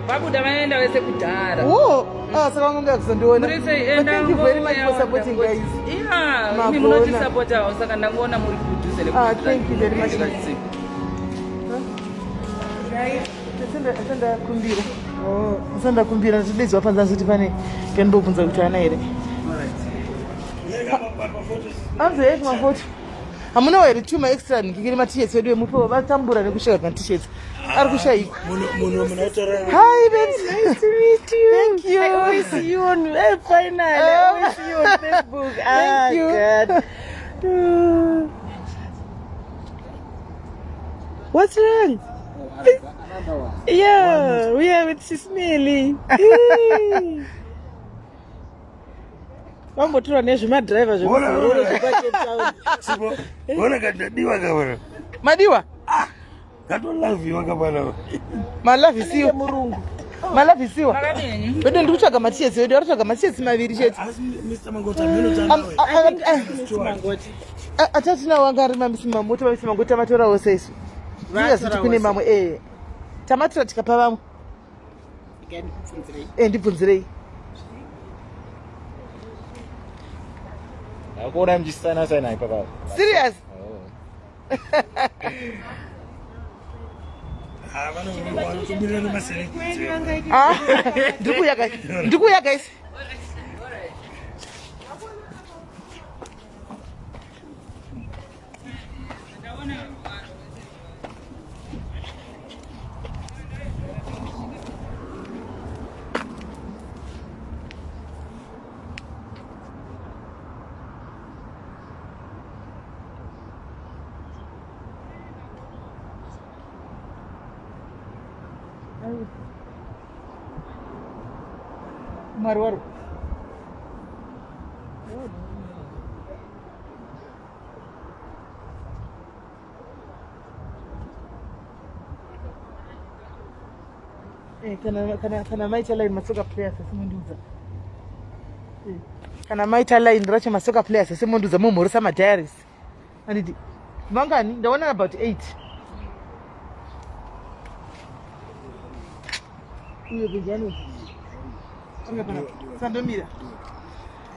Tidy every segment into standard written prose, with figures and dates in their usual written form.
Babuda vaenda vese kudhara. Saka nganga kuzondiona. Thank you very much for supporting guys. Yeah, imi munotisupport saka ndangoona muri kudhuze thank you very much. Asanda kumbira ndidedzwa panza kuti pane ndobvunza kuti ana here. Anzo yeti mafoto. Hamuna here tuma extra ngikiri t-shirts wedu mupo vatambura nekushaka pa t-shirts. Ari kushaika. Hi babes, nice to meet you. Thank you. I always see you on finally. I always see you on Facebook. Thank you. God. What's wrong? Yeah, we are with SIS MELLY. Mambotora nezvemadriver zvekuzororo zvepachetown. Madiwa? Katolaviwa kabana. Malavisiwa murungu. Malavisiwa. Wedo ndikutsvaga matishedzi wedu aritsvaga matishedzi maviri chete. Mr. Mangota Mangoti. Atatina wanga ari mamisi Mangota matora wose isu. Ndiyaziti kune mamwe tamatora tikapa vamwe. Ndibvunzirei. Akuona mjisana sana ipa baba. Serious? Ndikuya guys. Maru. Kana maita line masoka players simunduza. Kana maita line racha masoka players simunduza mumhorisa ma diaries. Andidi. Mangani ndaona about 8. Uye Benjani. Sandomira.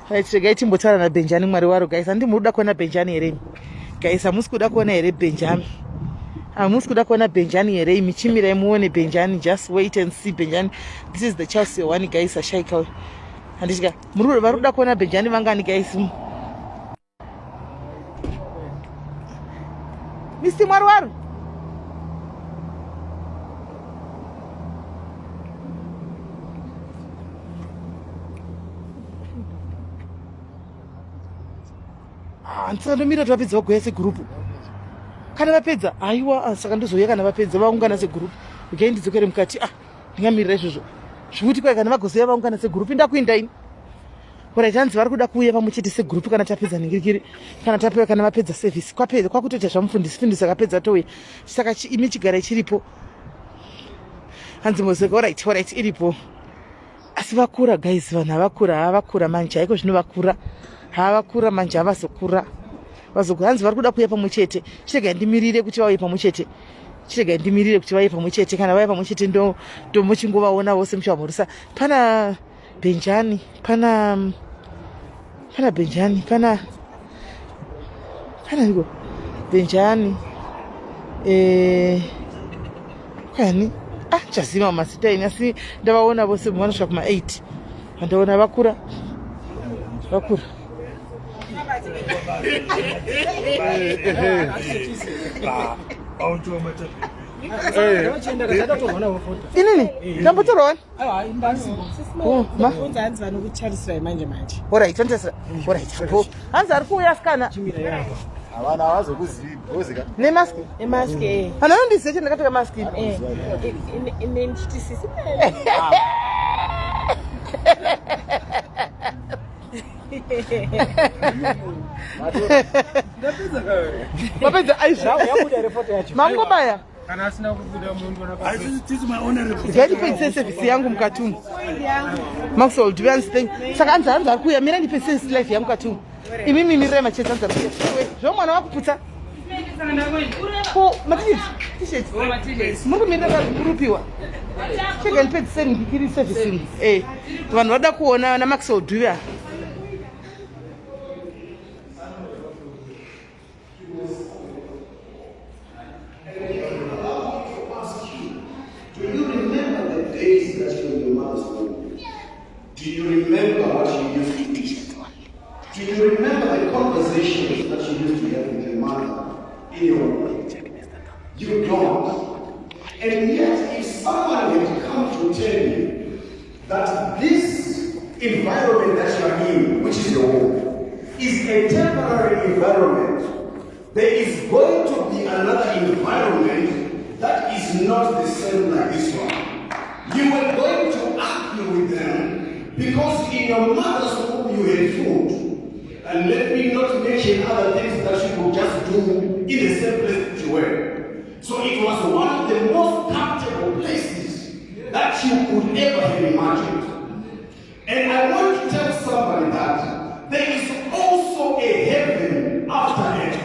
Haitega itimbotsara na Benjani mwari waro guys. Andimuruda kuona Benjani here. Guys amusikuda kuona here Benjani. Amusikuda kuona Benjani here. Michimira muone Benjani. Just wait and see Benjani. This is the Chelsea one guys ashaika. Andishika muruda kuona Benjani vangani guys. Mr. Marwaru. Ansandomira twapedza kugoya segroup. Kana vapedza aiwa saka ndozoya kana vapedza vaungana segroup. Ukai ndidzokere mukati ndingamirira izvozvo. Zvikuti kwai kana vagozoya vaungana segroup ndakuenda ini. Ora chanzi vari kuda kuuya pamuchiti segroup kana tapedza ningirikiri. Kana tapewa kana vapedza service. Kwapedza kwakutoita zvamufundisi akapedza touya. Saka imi chigara chiripo. Hanzi mozeka alright iripo. Asi vakura guys vanhu havakura manje haiko zvino vakura. Havakura manje havazokura. Hanzi vari kuda kuuya pamwechete. Chirega ndimirire kuti vauye pamwechete. Kana vauya pamwechete ndo muchingovaona vose muchamhorisa. Pana Benjani, pana Benjani, pana iko Benjani. Kani? Chazima masita ini asi ndavaona vose vanosvika kuma 8. Vandaona vakura. Inini? Ndambotorwa? Mafunza hanzi vanokucharisira manje. Alright, fantastic. Alright. Hanzi ari kuuya asikana. Havana havazokuzivi. Wozika? Nemask? Emask Hana ndise chandakatoka mask. Ine nditi SIS Mapedza aisha yabuda report yacho. Mangobaya. Kana asina kubuda mundu This is my own report. Jadi pay service yangu mukatumu. Maxwell to be honest. Saka anza ari kuya mira ndipe service life yangu mukatumu. Imimi mirema cheza anza kuya. Zvo mwana wakuputsa. Ko matiti t-shirt. Mungu mimi kurupiwa. Chega nipedi send ngikiri servicing. Vanhu vada kuona na Max Oduya. Do you remember the days that you were in your mother's womb? Do you remember what you used to eat? Do you remember the conversations that you used to have with your mother in your womb? You don't. And yet, if someone had come to tell you that this environment that you are in, which is your womb, is a temporary environment, there is going to be another environment that is not the same like this one. You were going to argue with them because in your mother's womb you had food. And let me not mention other things that you could just do in the same place that you were. So it was one of the most comfortable places that you could ever have imagined. And I want to tell somebody that there is also a heaven after earth.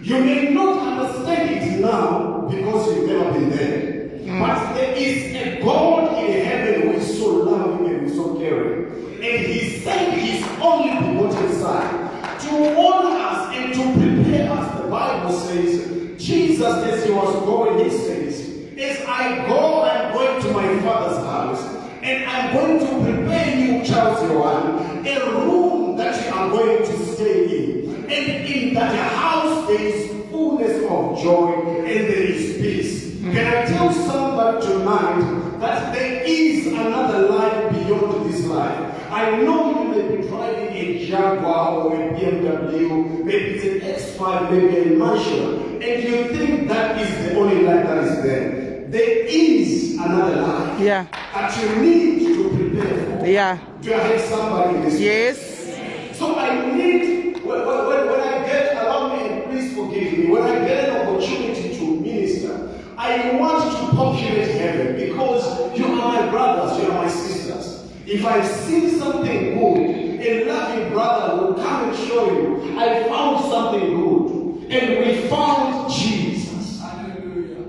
You may not understand it now because you've never been there. But there is a God in heaven who is so loving and so caring. And He sent His only begotten Son to honor us and to prepare us. The Bible says, Jesus, as He was going, He says, as I go, I'm going to my Father's house. And I'm going to prepare you, Charles Yohane, a room that you are going to stay in. And in that house there is fullness of joy and there is peace. Can I tell somebody tonight that there is another life beyond this life? I know you may be driving a Jaguar or a BMW, maybe it's an X5, maybe a mansion, and you think that is the only life that is there. There is another life that you need to prepare for. Do I have somebody in this? Yes. So I need, when I get, allow me, and please forgive me, when I get an opportunity to minister, I want to populate heaven because you are my brothers, you are my sisters. If I see something good, a loving brother will come and show you, I found something good. And we found Jesus. Hallelujah.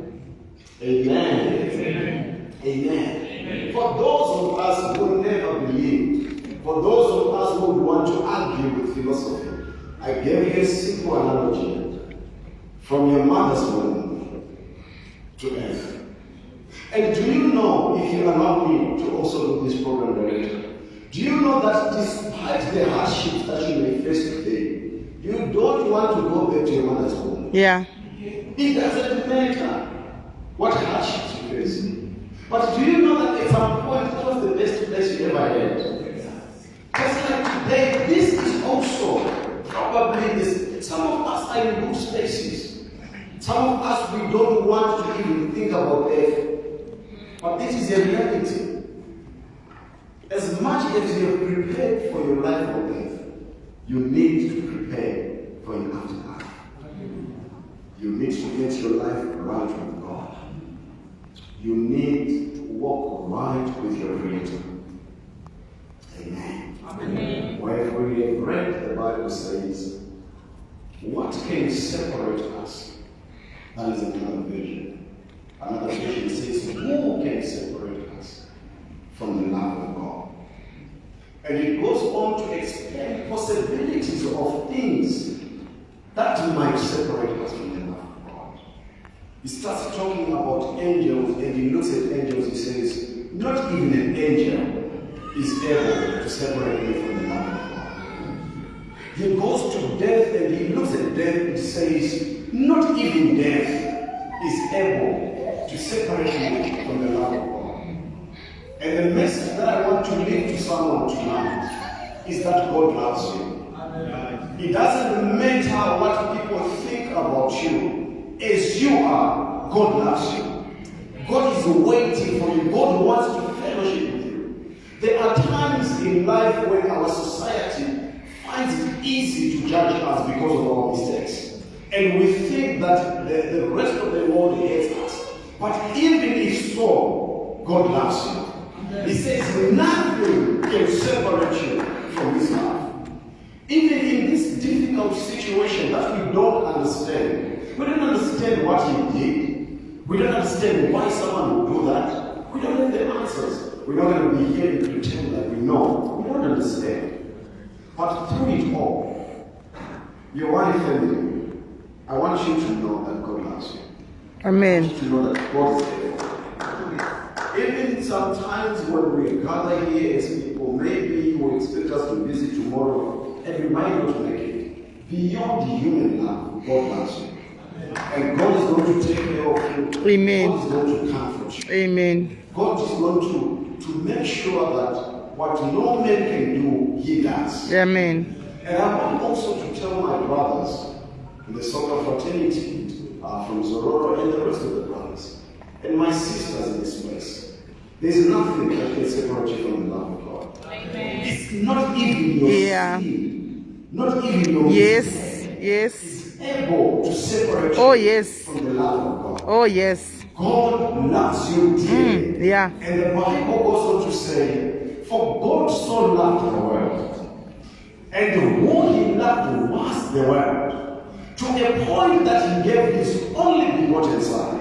Amen. Amen. For those of us who never believed, for those of us who would want to argue with philosophy, I gave you a simple analogy. From your mother's womb to earth. And do you know, if you allow me to also do this program director, do you know that despite the hardships that you may face today, you don't want to go back to your mother's womb? Yeah. It doesn't matter what hardships you face. But do you know that at some point it was the best place you ever had? Just like today, this is also probably this. Some of us are in good spaces. Some of us, we don't want to even think about death. But this is a reality. As much as you have prepared for your life on earth, you need to prepare for an afterlife. You need to get your life right with God. You need to walk right with your Creator. Amen. Amen. When we have read, the Bible says, what can separate us? That is another vision. Another vision says, who can separate us from the love of God? And it goes on to explain possibilities of things that might separate us from the love of God. He starts talking about angels, and he looks at angels, he says, not even an angel is able to separate me from the love of God. He goes to death, and he looks at death, and says, not even death is able to separate me from the love of God. And the message that I want to leave to someone tonight is that God loves you. It doesn't matter what people think about you. As you are, God loves you. God is waiting for you. God wants to fellowship with you. There are times in life when our society finds it easy to judge us because of our mistakes. And we think that the rest of the world hates us. But even if so, God loves you. He says nothing can separate you from His love. Even in this difficult situation that we don't understand, what he did. We don't understand why someone would do that. We don't have the answers. We're not going to be here to pretend that we know. We don't understand. But through it all, your one family, I want you to know that God loves you. Amen. I want you to know that God is there for you. Even sometimes when we gather here as people, maybe you expect us to visit tomorrow and we might not make it. Beyond the human love, God loves you. And God is going to take care of you. Amen. God is going to comfort you. Amen. God is going to make sure that what no man can do, he does. Amen. And I want also to tell my brothers in the soccer fraternity, from Zororo and the rest of the brothers, and my sisters in this place, there's nothing that can separate you from the love of God. Amen. It's not even your sin, not even your mistake. Yes. It's able to separate you from the love of God. Oh yes. God loves you dearly. Yeah. And the Bible goes on to say, for God so loved the world, and who he loved was the world, to a point that he gave his only begotten Son.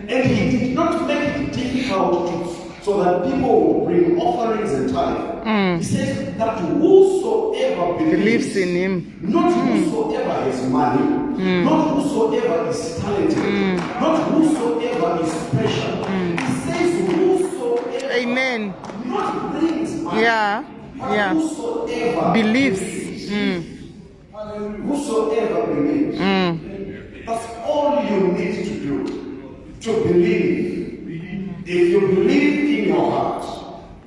And he did not make it difficult so that people would bring offerings and tithe. He says that whosoever Believes in him. not whosoever has money, not whosoever is talented, not whosoever is special. He says whosoever Amen. not brings money, Yeah. whosoever Believes. Whosoever believes. That's all you need to do, to believe. If you believe in your heart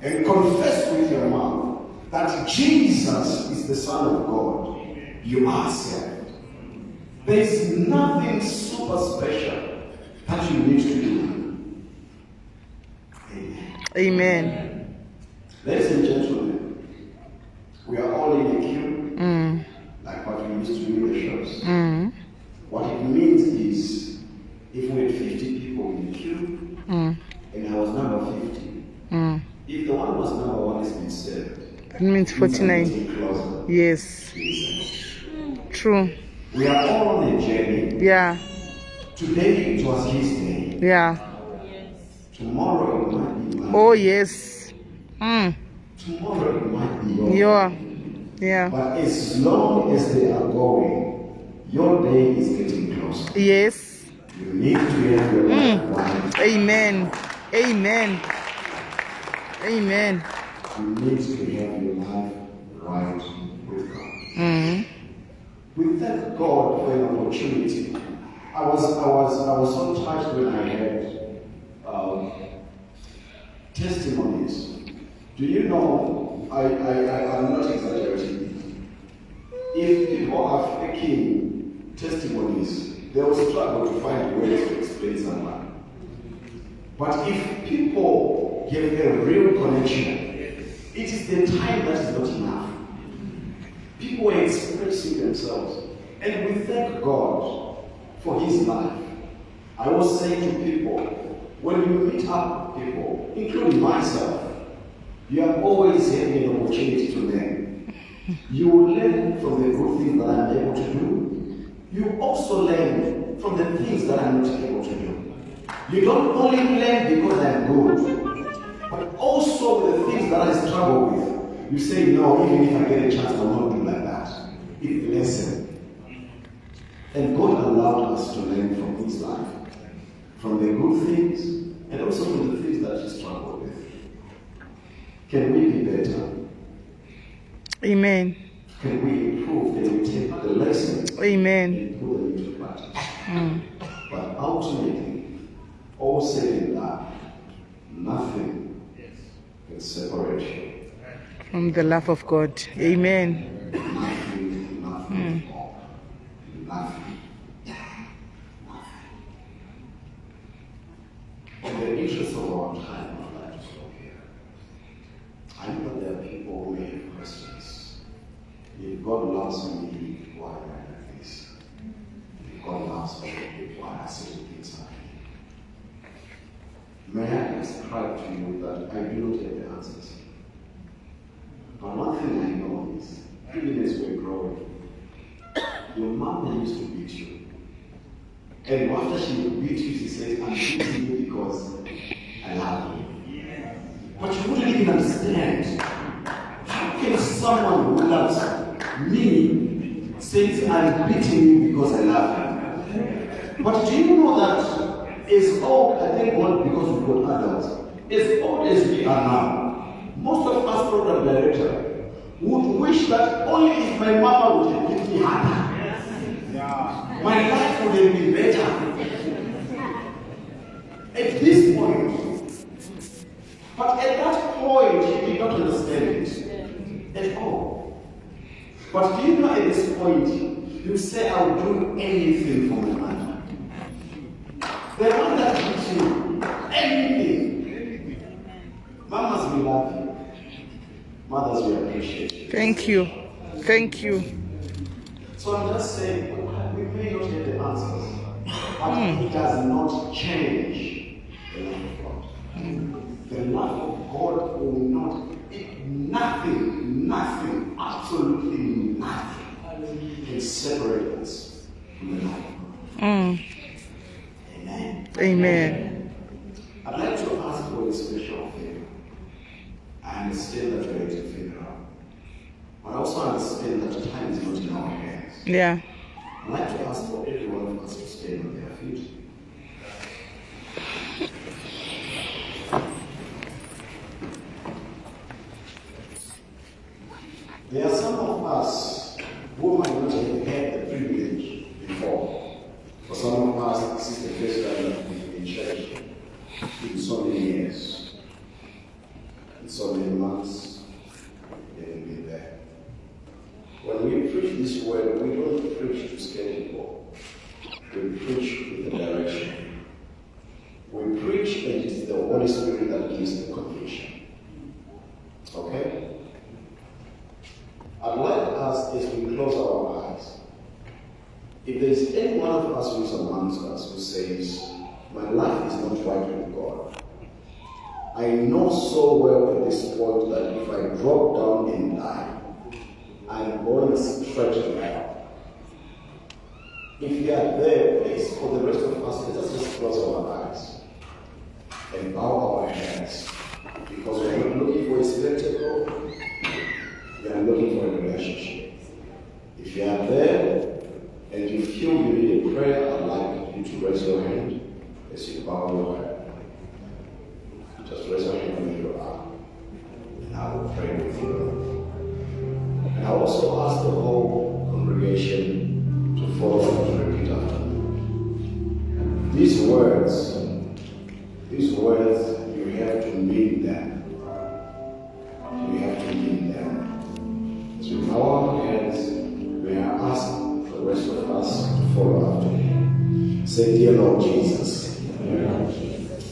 and confess with your mouth that Jesus is the Son of God, you are saved. There is nothing super special that you need to do. Amen. Amen. Ladies and gentlemen, we are all in a queue, like what we used to do in the shops. What it means is, if we had 50 people in the queue, and I was number 50, if the one was number 1 has been saved, That means 49. closer. Yes. True. We are all on a journey. Yeah. Today it was his day. Yeah. Tomorrow it might be mine. Oh yes. Tomorrow it might be yours. Yeah. But as long as they are going, your day is getting closer. Yes. You need to have your life right. Amen. Amen. Amen. You need to have your life right with God. We thank God for an opportunity. I was so touched when I heard testimonies. Do you know, I'm not exaggerating. If people are faking testimonies, they will struggle to find ways to explain someone. But if people have a real connection, it is the time that is not enough. People are expressing themselves. And we thank God for his life. I was saying to people, when you meet up with people, including myself, you are always having an opportunity to learn. You will learn from the good things that I'm able to do. You also learn from the things that I'm not able to do. You don't only learn because I'm good, but also the things that I struggle with. You say, no, even if I get a chance, I will not do like that. It's a lesson. And God allowed us to learn from his life, from the good things, and also from the things that he struggled with. Can we be better? Amen. Can we improve? Can we take the lessons Amen. and put them into practice? But ultimately, all said and done, nothing can separate you. From the love of God. Amen. Nothing at all. Nothing. In the interest of our time, I'd like to stop here. I know there are people who may have questions. If God loves me, why am I like this? If God loves me, why I say things like this? May I describe to you that I do not have the answers. But one thing I know is, even as we're growing, your mom used to beat you. And after she beat you, she says, I'm beating you because I love you. But you wouldn't even understand. How can someone who loves me says, I'm beating you because I love you? But do you know that as old, I thank God because we've got adults, as old as we are now, most of us program director would wish that only if my mama would have beat me harder, my life would have been better. At this point, but at that point, he did not understand it at all. But do you know at this point, you say, I will do anything for my mother. The one that gives you anything. Mamas, we love you. Mothers, we appreciate you. Thank you. Thank you. So I'm just saying, we may not have the answers, but it does not change the love of God. The love of God will not, nothing, absolutely nothing can separate us from the love of God. Amen. Amen. I'd like to ask for a special favor. I understand that we're to figure out. But I also understand that time is not in our hands. Yeah. I'd like to ask for every one of us to stand on their feet. There are some of us who might not have had the privilege before. For some of us, this is the first time that we've been in church in so many years, in so many months, we haven't been there. When we preach this word, we don't preach to scare people. We preach with the direction. We preach, and it is the Holy Spirit that gives the conviction. Okay? I'd like us, as we close our eyes, if there is any one of us who is amongst us who says, my life is not right with God, I know so well at this point that if I drop down and die, I'm going straight to hell. If you are there, please, for the rest of us, let us just close our eyes and bow our heads, because we are not looking for a spectacle, we are looking for a relationship. If you are there and you feel you need a prayer, I'd like you to raise your hand as you bow your head. Just raise your hand where you are, and I will pray with you. And I also ask the whole congregation to follow and to repeat after me. These words, you have to mean them. You have to mean them. As we bow our heads, we are asked the rest of us to follow after me. Say, dear Lord Jesus,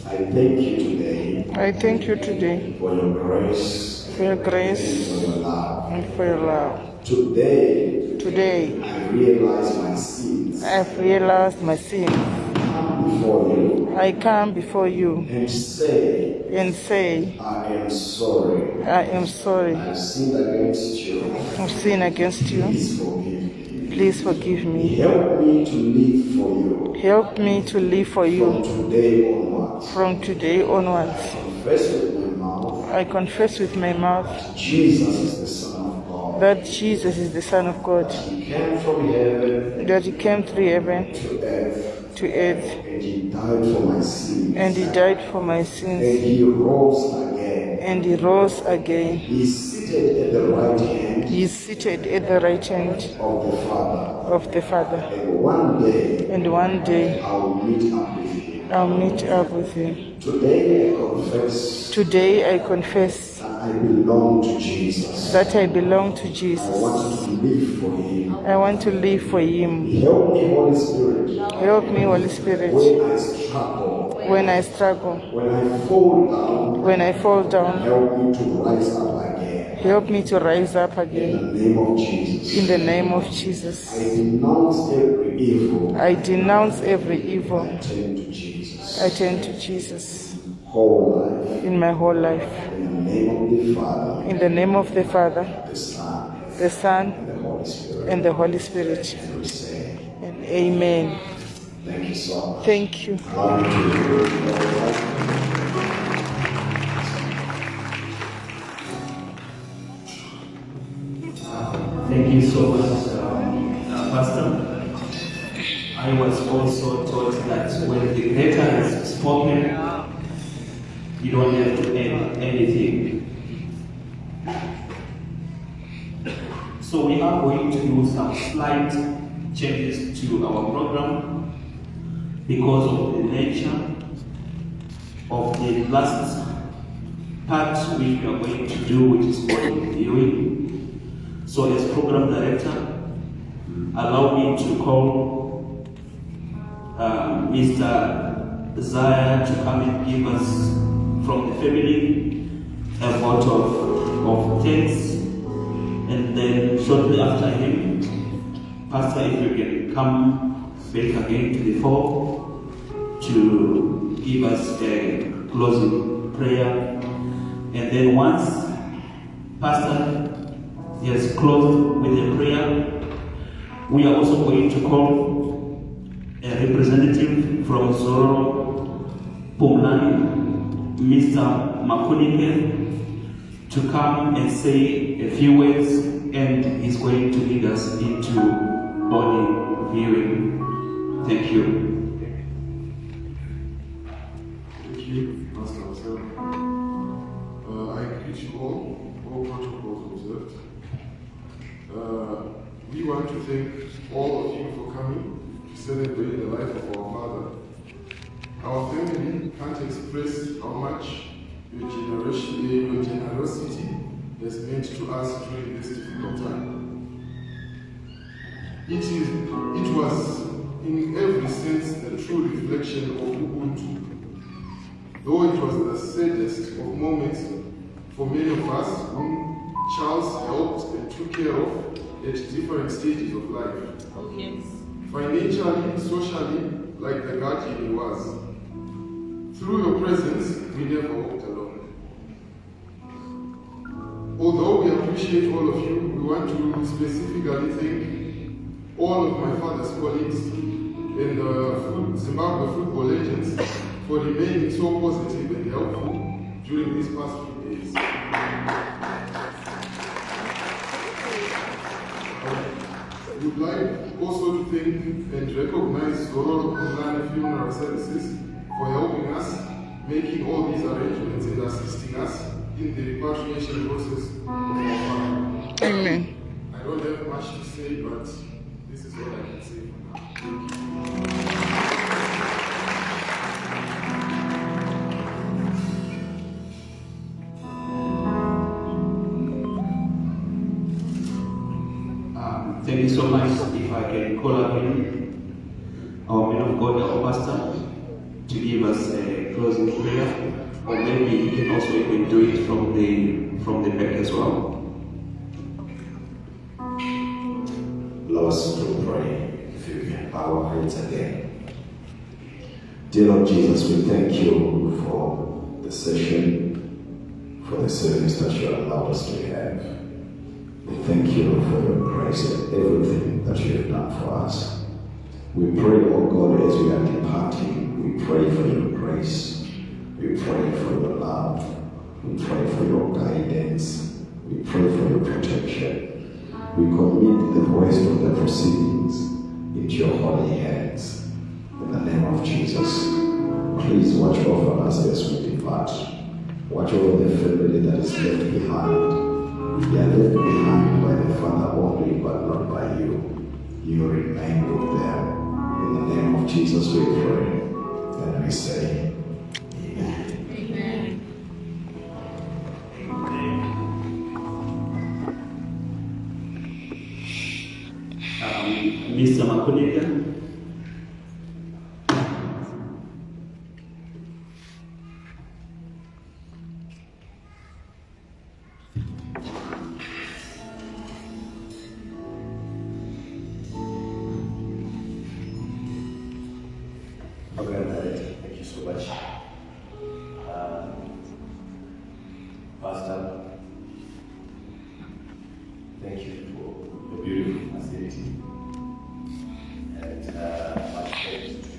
I thank you today. I thank you today For your grace. for your grace And for your love. and for your love. Today, I realize my sins. I've realized my sin. Before you. I come before you And say, I am sorry. I am sorry. I've sinned against you. I've sinned against you. Please forgive me. Please forgive me. Help me to live for you. Help me to live for From you today onwards. from today onwards. Confess with my mouth. I confess with my mouth Jesus is the Son of God. that Jesus is the Son of God, He came from heaven that he came through heaven to earth. to earth, And he died for my sins. and he died for my And sins, he rose again. and he rose again. He is seated at the right hand He is seated at the right hand of the Father. of the Father, And one day I will meet up with him. I'll meet up with him. Today I confess that I belong to Jesus. that I belong to I Jesus. want to live for him. I want to live for him. Help me, Holy Spirit. Help me, Holy Spirit, When I struggle, when I struggle, when I fall down, when I fall down. help me to rise up again. Help me to rise up In again. the name of Jesus. In the name of I Jesus. denounce every evil. I denounce every evil. I turn to Jesus. I turn to Jesus Whole life. in my whole life. In the name of the Father, In the name of the Father, the Son, the Son, and the Holy Spirit. and the Holy Spirit. And we say, And amen. Thank you so much. Thank you. Glory to you. Thank you so much, Pastor. I was also taught that when the letter is spoken, you don't have to add anything. So we are going to do some slight changes to our program because of the nature of the last part which we are going to do, which is called viewing. So as program director, allow me to call Mr. Zaya to come and give us from the family a vote of thanks. And then shortly after him, Pastor, if you can come back again to the fore to give us a closing prayer. And then once Pastor has closed with a prayer, we are also going to call a representative from Zoro Pumlani, Mr. Makunike, to come and say a few words, and he's going to lead us into body viewing. Thank you. Thank you, Pastor Marcel. I greet you all protocols observed. We want to thank all of you for coming to celebrate the life of our father. Our family can't express how much your generosity has meant to us during this difficult time. It was in every sense a true reflection of Ubuntu. Though it was the saddest of moments for many of us whom Charles helped and took care of at different stages of life. Oh, yes. Financially, socially, like the guardian he was. Through your presence, we never walked alone. Although we appreciate all of you, we want to specifically thank all of my father's colleagues and Zimbabwe football legends for remaining so positive and helpful during these past few days. I would like also to thank and recognize Zoro Kumlani Funeral Services for helping us, making all these arrangements and assisting us in the repatriation process of our father. Amen. I don't have much to say, but this is what I can say for now. Thank you. Thank you so much. If I can call again our man of God, our pastor, to give us a closing prayer, or maybe he can also even do it from the back as well. Let us to pray. If you can bow our heads again. Dear Lord Jesus, we thank you for the session, for the service that you allowed us to have. We thank you for your grace and everything that you have done for us. We pray, oh God, as we are departing, we pray for your grace. We pray for your love. We pray for your guidance. We pray for your protection. We commit the rest of the proceedings into your holy hands. In the name of Jesus, please watch over us as we depart. Watch over the family that is left behind. They are left behind by the Father only, but not by you. You remain with them. In the name of Jesus we pray, and we say, Amen. Amen. Mr. Makunika. Thank you so much. Pastor, thank you for the beautiful facility and much thanks to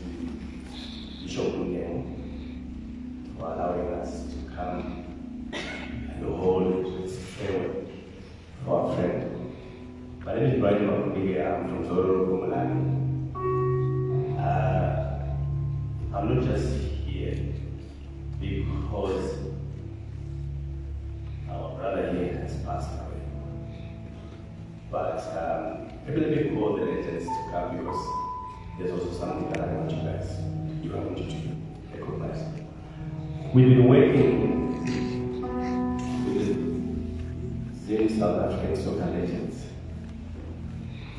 Maybe let me call the legends to come because there's also something that I want you guys, I want you to recognize. We've been working with the same South African soccer legends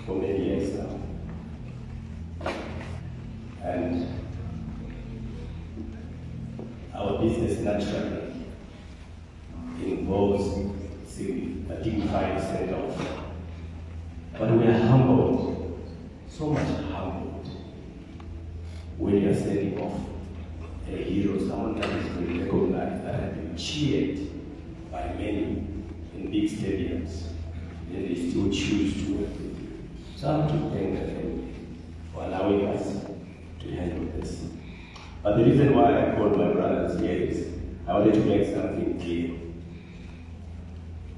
for many years now. And our business naturally involves a dignified send-off. But we are humbled, so much humbled, when you are sending off a hero, someone that is been recognized, that has been cheered by many in big stadiums, and they still choose to work with you. So I have to thank the family for allowing us to handle this. But the reason why I called my brothers here is I wanted to make something clear.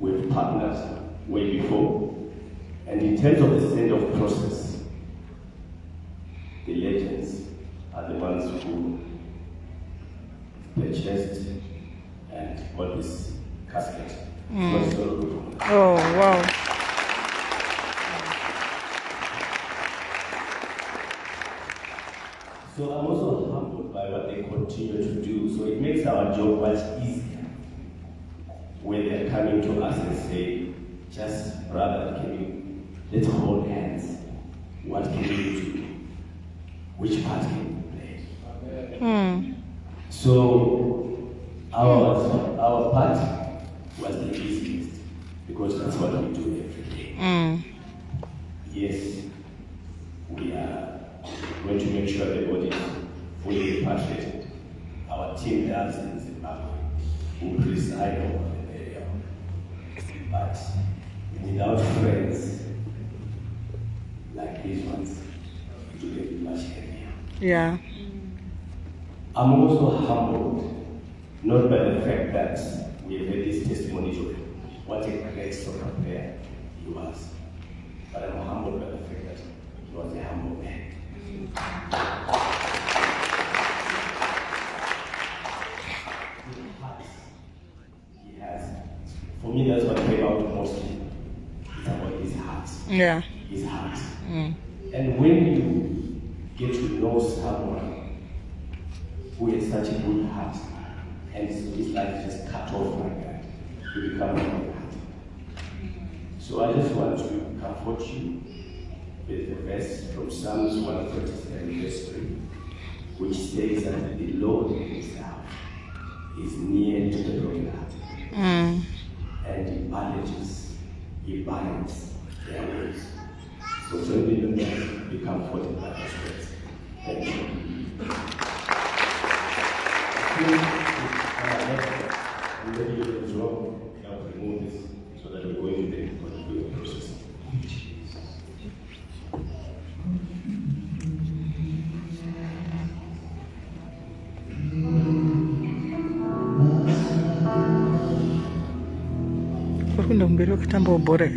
We've partnered way before, and in terms of the send-off process, the legends are the ones who purchased and got this casket. Oh, wow. So I'm also humbled by what they continue to do. So it makes our job much easier when they're coming to us and say, just brother, let's hold hands. What can you do? Which part can you play? So our part was the easiest because that's what we do every day. Yes, we are going to make sure everybody is fully repatriated. Our team does in Zimbabwe, who preside over the area. But without friends like these ones, it will be much heavier. Yeah. I'm also humbled, not by the fact that we have had this testimony of what a great soccer player he was, but I'm humbled by the fact that he was a humble man. He has. For me, that's what came out mostly. It's about his heart. Yeah. His heart. And when you get to know someone who has such a good heart, and his life just cut off like that, you become like that. So I just want to comfort you with the verse from Psalms 137, verse 3, which says that the Lord himself is near to the brokenhearted, and he binds their ways. So certainly the men be comforted by this verse. Thank you. Maybe you can help remove this so that we go into the process. Kwakunda kumberi wakatamba ubore.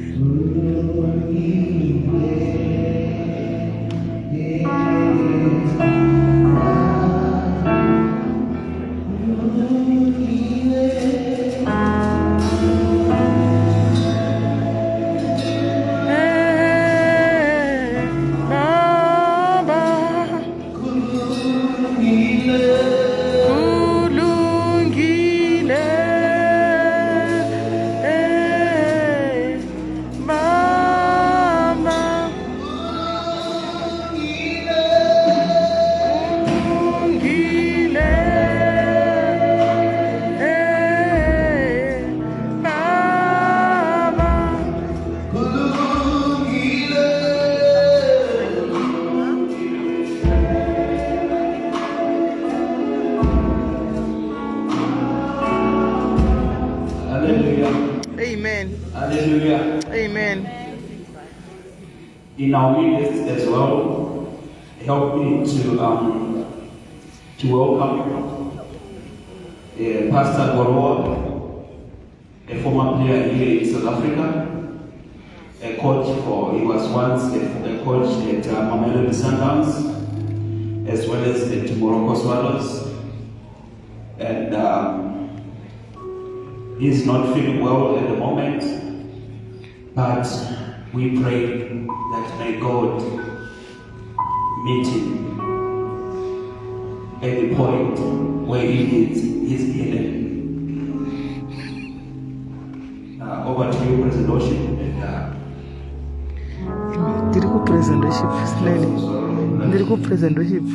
Hallelujah. Amen. In our midst as well, help me to welcome Pastor Goroa, a former player here in South Africa, a coach he was once a coach at Mamelodi Sundowns, as well as at Morocco Swallows, and he's not feeling well at the moment, but we pray that may God meet him at the point where he needs his healing. Over to you, President Worship. Ndiri ku present worship slowly. Ndiri ku present worship.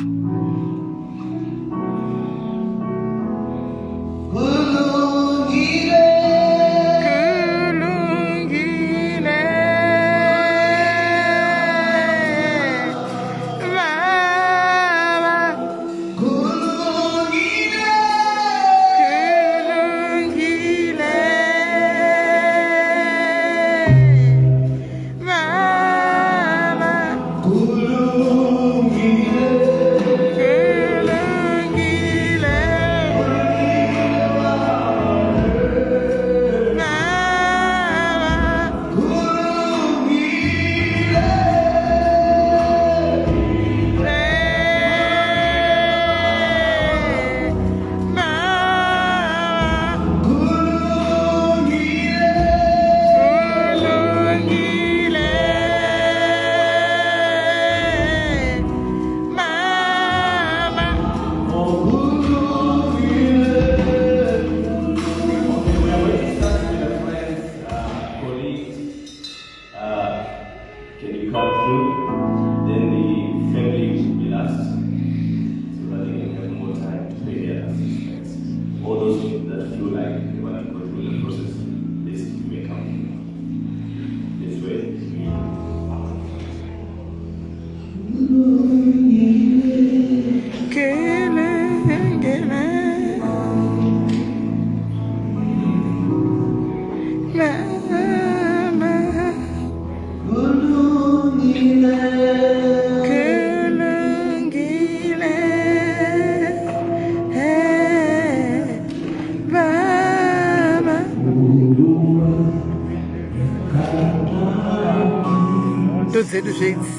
Zedu gente,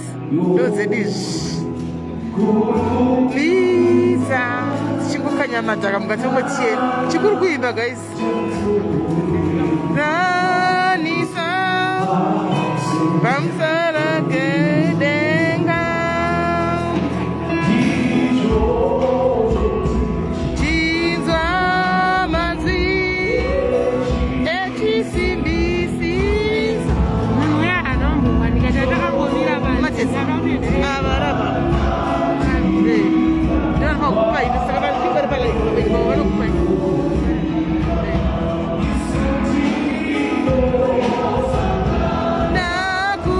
Lisa, chingokanya taka mukati mochena. Chikuru kuimba guys. Ranisa, bamsara kedenga. Chinzwa mazi, echisimbisi. Naku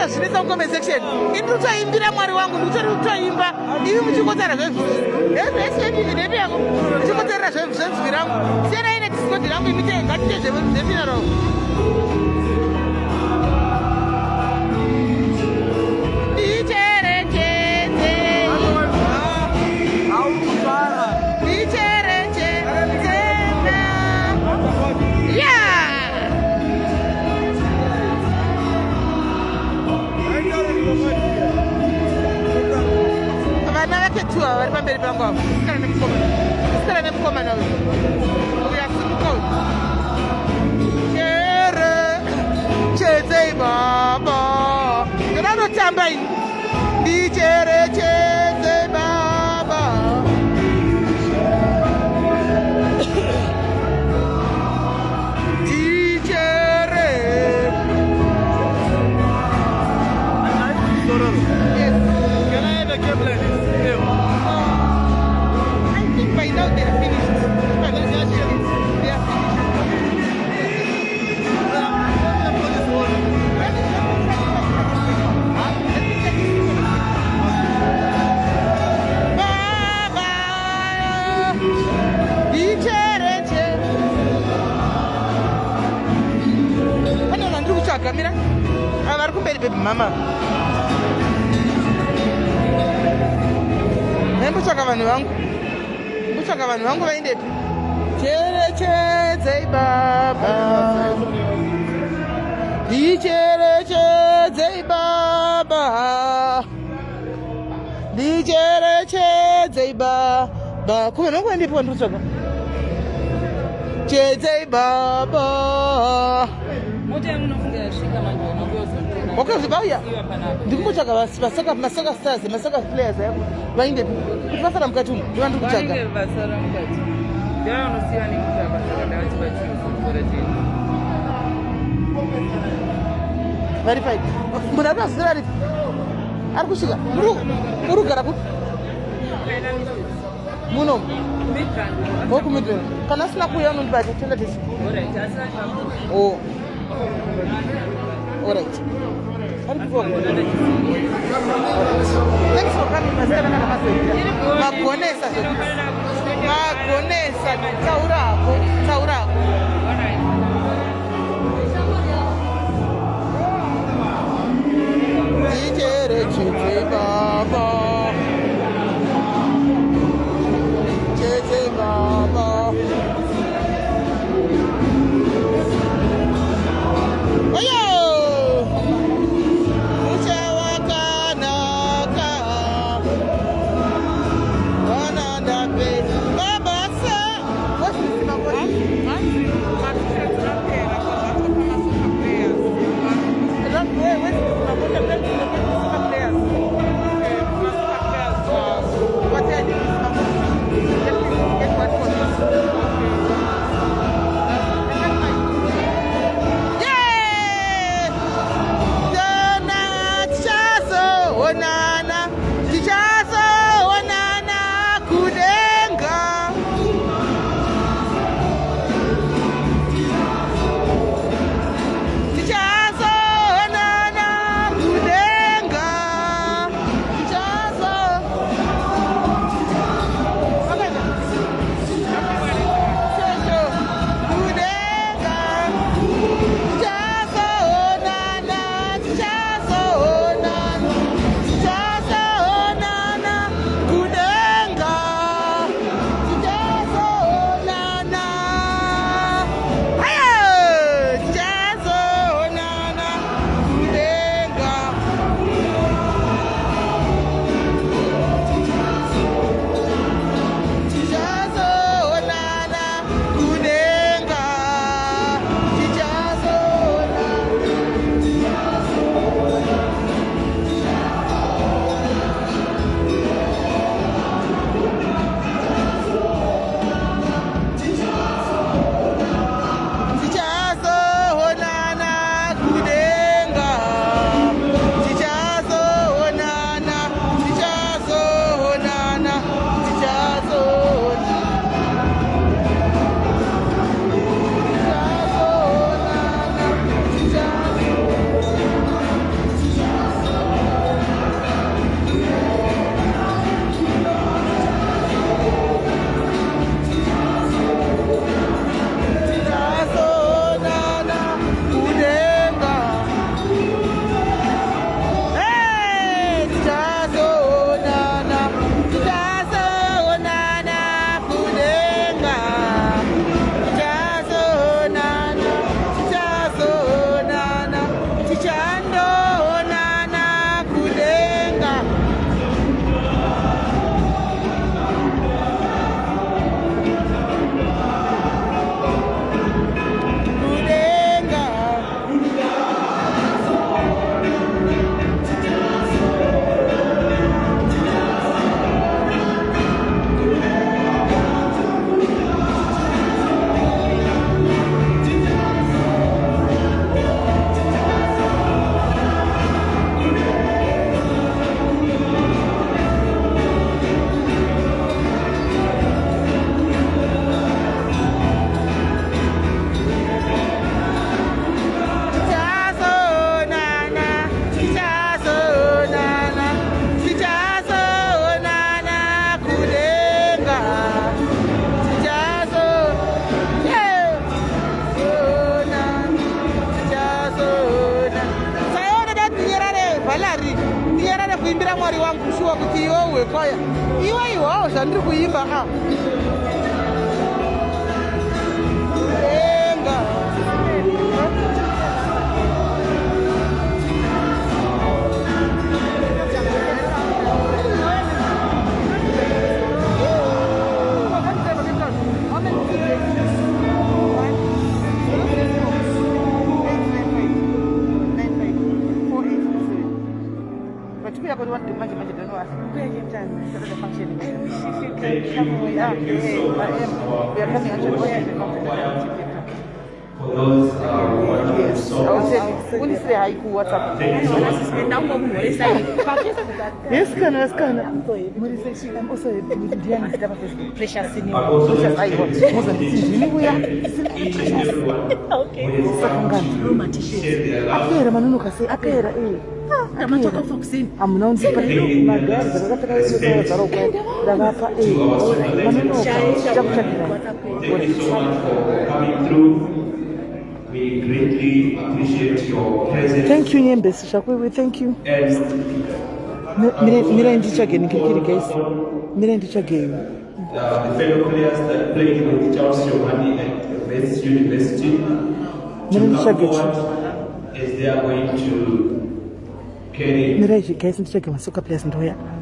zvinetsa mucomment section. Ini nditoimbira mwari wangu, nditoimba ivi muchikotsera zvevhizvepi yako muchikotsera zvevhizvi rangu. Siyana ine discord rangu imite ngatite zvefinaro. Vari pamberi pangu apo sikana nemukomana uyu uyasimuka uyu cherechedzei baba ndanotamba ini ndicherechedzei baba ndichere Can I have a game like this? By now they are finished. They are finished. Mira, vari kumberi baby mama. Nembotsvaka vanhu vangu. Mbotsvaka vanhu vangu vaindepi? Cherechedzei baba. Ndicherechedzei baba. Ndicherechedzei baba. Kuva nongo vaindepi wandotsvaka? Chedzei baba. Wakazibauya ndikumbotsvaga masaka stars masaka players yako vaindepi kuti vasara mukati umu ndiva ndiri kutsvaga vari pai munhu ari pazera ripi ari kusvika uri kugara kuti muno vokumidland kana asina kuuya unondibata tenda tisi alright. Thanks for coming, Magonesa. Taurako. Cheze baba. kuimbira mwari wangu shuwa kuti iwewe kwaya iwawo zvandiri kuimba enga For those who are yes, can. I'm also precious in we greatly appreciate your presence. Thank you, Nyembesi Shakwe. Thank you. Mira ndichage nikikiri guys. Mira ndichage. The fellow players that played with Charles Yohane at West University to come forward as they are going to carry. Mira guys ndichage masoka players ndoya.